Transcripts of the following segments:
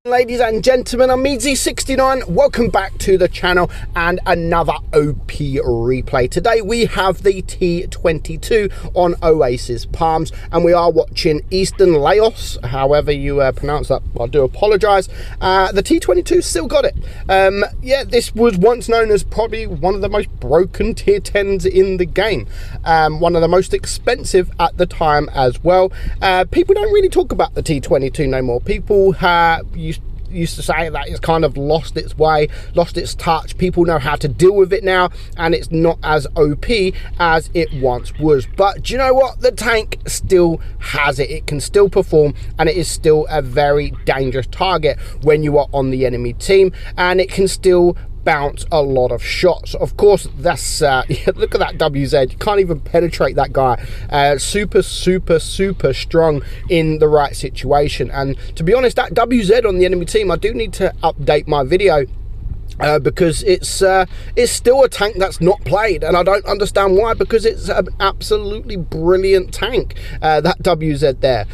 Ladies and gentlemen, I'm meadsyreplays. Welcome back to the channel and another OP replay. Today we have the T-22 on Oasis Palms and we are watching Eastern Laos, however you pronounce that. I do apologise. The T-22 still got it. Yeah, this was once known as probably one of the most broken Tier 10s in the game. One of the most expensive at the time as well. People don't really talk about the T-22 no more. People used to say that it's kind of lost its way, lost its touch. People know how to deal with it now and it's not as OP as it once was. But do you know what? The tank still has it. It can still perform and it is still a very dangerous target when you are on the enemy team, and it can still bounce a lot of shots. Of course, that's look at that WZ. You can't even penetrate that guy. Super strong in the right situation. And to be honest, that WZ on the enemy team, I do need to update my video because it's still a tank that's not played, and I don't understand why, because it's an absolutely brilliant tank, that WZ there.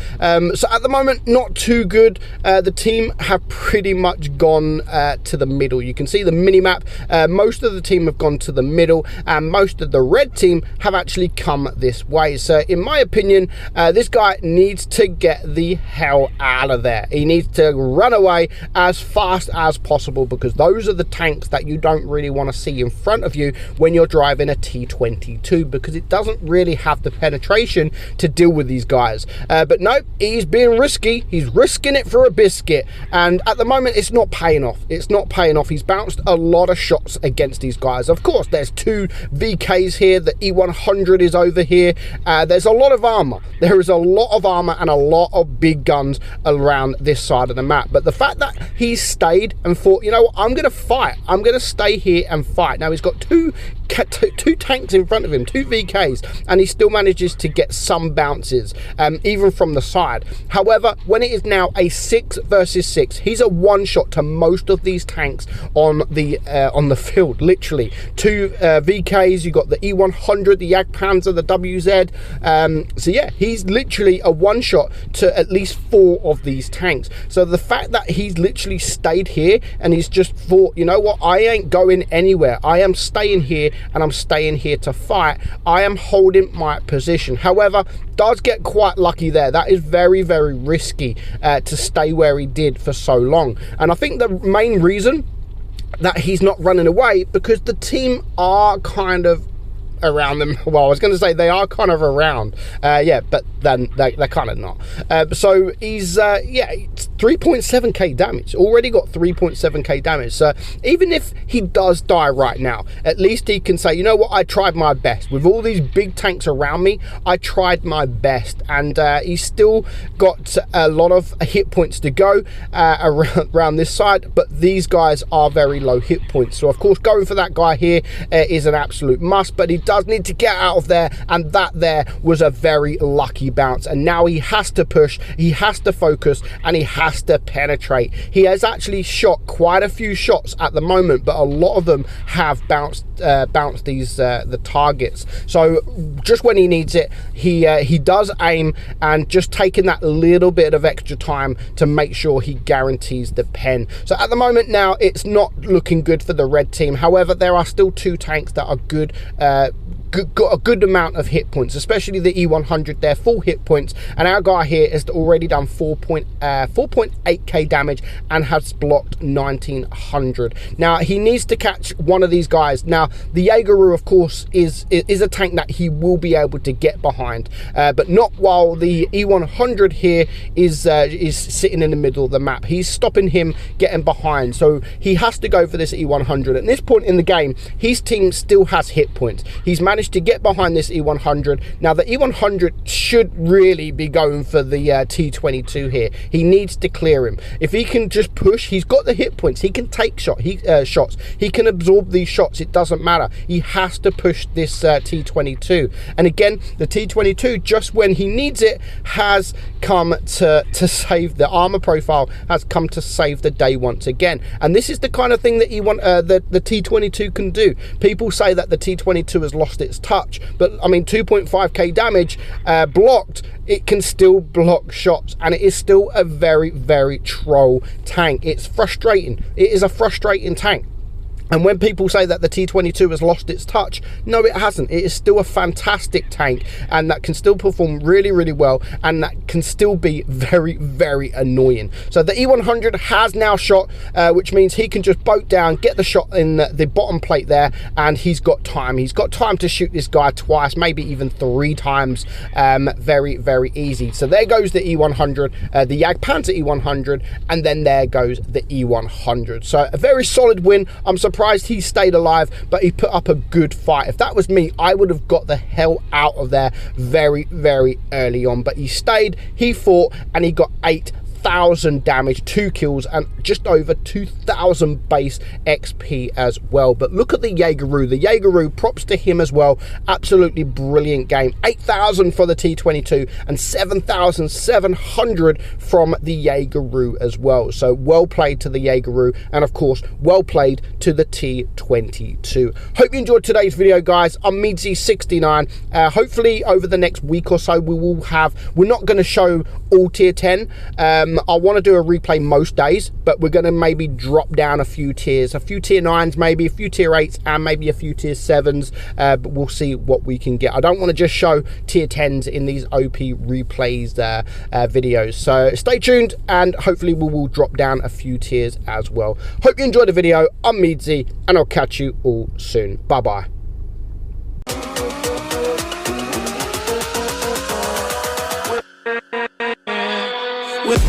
So at the moment, not too good. The team have pretty much gone to the middle. You can see the mini-map. Most of the team have gone to the middle, and most of the red team have actually come this way. So in my opinion, this guy needs to get the hell out of there. He needs to run away as fast as possible, because those are the tanks that you don't really want to see in front of you when you're driving a T-22, because it doesn't really have the penetration to deal with these guys. But no, he's being risky. He's risking it for a biscuit, and at the moment it's not paying off. It's not paying off. He's bounced a lot of shots against these guys. Of course, there's two VKs here. The E100 is over here. There's a lot of armor. There is a lot of armor and a lot of big guns around this side of the map. But the fact that he's stayed and thought, you know what, I'm gonna fight. I'm going to stay here and fight. Now he's got two tanks in front of him, two VKs, and he still manages to get some bounces, even from the side. However, when it is now a 6 versus 6, he's a one-shot to most of these tanks on the field. Literally, two VKs. You got the E100, the Jagdpanzer, the WZ. So yeah, he's literally a one-shot to at least 4 of these tanks. So the fact that he's literally stayed here and he's just thought, you know what, I ain't going anywhere. I am staying here, and I'm staying here to fight. I am holding my position. However, does get quite lucky there. That is very risky to stay where he did for so long. And I think the main reason that he's not running away, because the team are kind of around them. Well, I was going to say they are kind of around, yeah, but then they're kind of not. So he's yeah, it's 3.7k damage. Already got 3.7k damage. So even if he does die right now, at least he can say, you know what, I tried my best. With all these big tanks around me, I tried my best. And he's still got a lot of hit points to go around this side, but these guys are very low hit points. So of course, going for that guy here is an absolute must, but he does need to get out of there, and that there was a very lucky bounce. And now he has to push, he has to focus, and he has to penetrate. He has actually shot quite a few shots at the moment, but a lot of them have bounced these the targets. So just when he needs it, he does aim, and just taking that little bit of extra time to make sure he guarantees the pen. So at the moment now, it's not looking good for the red team. However, there are still two tanks that are good, got a good amount of hit points, especially the E100 there, full hit points, and our guy here has already done 4.8k damage and has blocked 1900. Now he needs to catch one of these guys. Now the Jaegeru, of course, is a tank that he will be able to get behind, but not while the E100 here is sitting in the middle of the map. He's stopping him getting behind, so he has to go for this E100. At this point in the game, his team still has hit points. He's managed to get behind this E100. Now the E100 should really be going for the T-22 here. He needs to clear him. If he can just push, he's got the hit points. He can take shots. He can absorb these shots. It doesn't matter. He has to push this T-22. And again, the T-22, just when he needs it, has come to save the armor profile, has come to save the day once again. And this is the kind of thing that the T-22 can do. People say that the T-22 has lost its touch, but I mean 2.5k damage blocked, it can still block shots, and it is still a very, very troll tank. It's frustrating. It is a frustrating tank. And when people say that the T-22 has lost its touch, no, it hasn't. It is still a fantastic tank, and that can still perform really, really well, and that can still be very, very annoying. So the E100 has now shot, which means he can just boat down, get the shot in the bottom plate there, and he's got time. He's got time to shoot this guy twice, maybe even 3 times. Very, very easy. So there goes the E100, the Jagdpanther E100, and then there goes the E100. So a very solid win. I'm surprised he stayed alive, but he put up a good fight. If that was me, I would have got the hell out of there very, very early on, but he stayed, he fought, and he got 8,000 damage, 2 kills, and just over 2,000 base XP as well. But look at the Jaegeru. The Jaegeru, props to him as well. Absolutely brilliant game. 8,000 for the T-22 and 7,700 from the Jaegeru as well. So well played to the Jaegeru, and of course well played to the T-22. Hope you enjoyed today's video, guys. I'm meadsyre69. Hopefully over the next week or so we will have, we're not going to show all tier 10. I want to do a replay most days, but we're going to maybe drop down a few tiers, a few tier 9s, maybe a few tier 8s, and maybe a few tier 7s, but we'll see what we can get. I don't want to just show tier 10s in these OP replays videos, so stay tuned, and hopefully we will drop down a few tiers as well. Hope you enjoyed the video. I'm Meadsy, and I'll catch you all soon. Bye bye. With